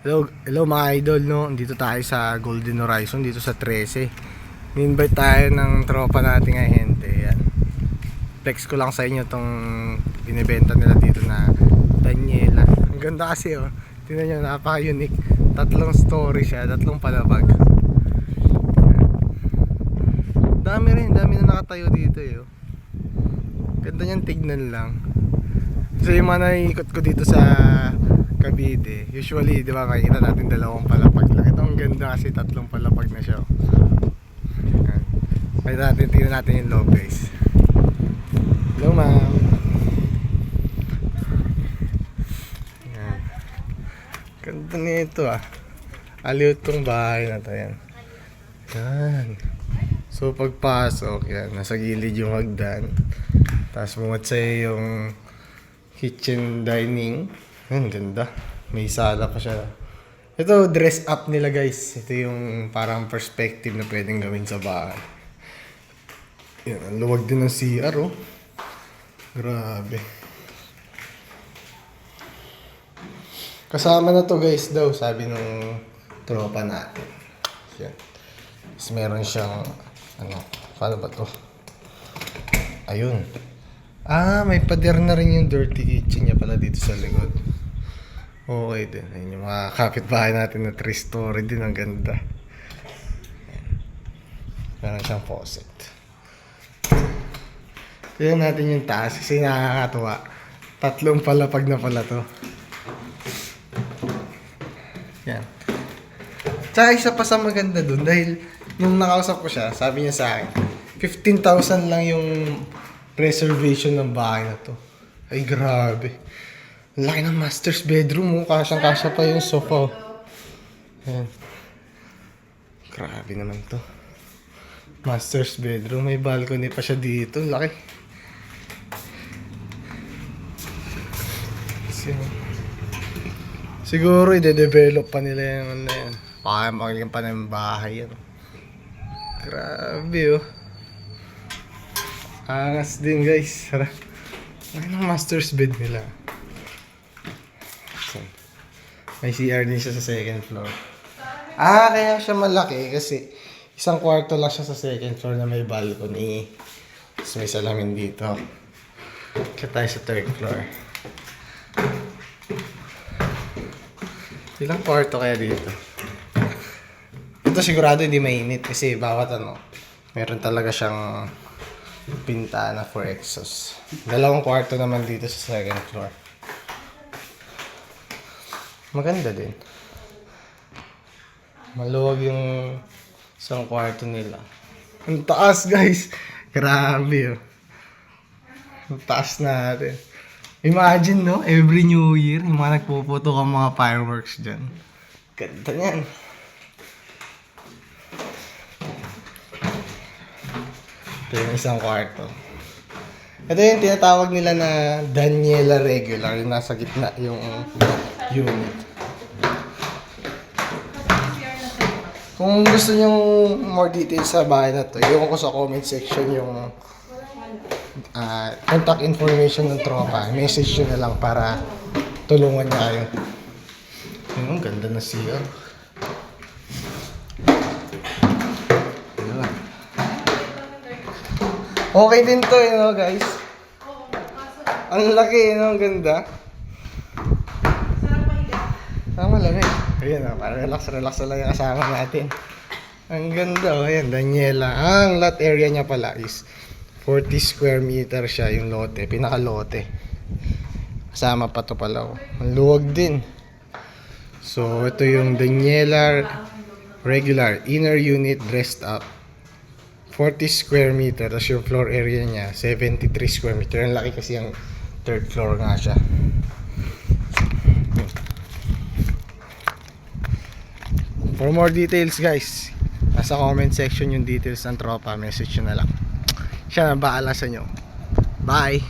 Hello mga idol, no? Dito tayo sa Golden Horizon, dito sa 13. Ni-invite tayo ng tropa nating ahente. Yan. Flex ko lang sa inyo tong binibenta nila dito na Daniela. Ang ganda kasi oh. Tingnan nyo, napaka-unique. Tatlong story siya, tatlong palapag. Dami na nakatayo dito eh. Oh. Ganda niyang tignan lang. So yung mga naiikot ko dito sa Cavite, usually, di ba, makikita natin dalawang palapag lang. Ito ang ganda kasi tatlong palapag na siya. Kaya tingnan natin yung loob, guys. Hello, ma'am. Yan. Ganda nito ah. Aliw tong bahay na to, yan. Yan. So pagpasok, yan, nasa gilid yung hagdan. Tapos bumat sa'yo yung kitchen dining. Ang ganda. May sala pa siya. Ito, dress up nila, guys. Ito yung parang perspective na pwedeng gawin sa bahay. Yan, ang luwag din ng CR, oh. Grabe. Kasama na to, guys, daw, sabi nung tropa natin. Yan. Tapos meron siyang, paano ba to? Ayun. May pader na rin yung dirty kitchen niya pala dito sa likod. Okay din. Ayun yung mga kapitbahay natin na 3-story din. Ang ganda. Ayan. Meron siyang faucet. Tignan natin yung taas kasi nakakatuwa. Tatlong palapag na pala to. Yan. Tsaka isa pa sa maganda dun dahil nung nakausap ko siya, sabi niya sa akin, 15,000 lang yung reservation ng bahay na to. Ay grabe. Laki ng master's bedroom mo. Kasyang-kasya pa yung sofa. Ayan. Grabe naman to. Master's bedroom. May balcony pa siya dito. Laki. Siguro i-develop pa nila yung ano yan. Baka makikita pa ng bahay yan. Grabe oh. Angas din guys. Laki ng master's bed nila. May CR din siya sa second floor. Kaya siya malaki kasi isang kwarto lang siya sa second floor na may balcony. Tapos may salamin dito. Kaya tayo sa third floor. Ilang kwarto kaya dito? Ito sigurado hindi mainit kasi bawat meron talaga siyang pintana for exhaust. Dalawang kwarto naman dito sa second floor. Maganda din. Maluwag yung isang kwarto nila. Ang taas guys. Grabe oh. Ang taas natin. Imagine no, every New Year, yung mga nagpuputo ka mga fireworks dyan. Ganda niyan. Ito yung isang kwarto. Ito yung tinatawag nila na Daniela Regular. Yung nasa gitna yung unit. Kung gusto nyo more details sa bahay na to, iwan ko sa comment section yung contact information ng tropa. Message nyo na lang para tulungan nyo kayo. Ang ganda na siya. Okay din to guys. Ang laki, ang ganda. Tama lang eh. Ayan para relax na lang yung kasama natin. Ang ganda ayan, Daniela. Ang lot area niya pala is 40 square meter siya yung lote, pinaka-lote. Kasama pa to pala oh. Ang luwag din. So ito yung Daniela Regular Inner Unit Dressed Up. 40 square meter, tapos yung floor area niya 73 square meter. Ang laki kasi yung third floor nga siya. For more details guys, nasa comment section yung details ng tropa. Message nyo na lang. Siya na baala sa inyo. Bye!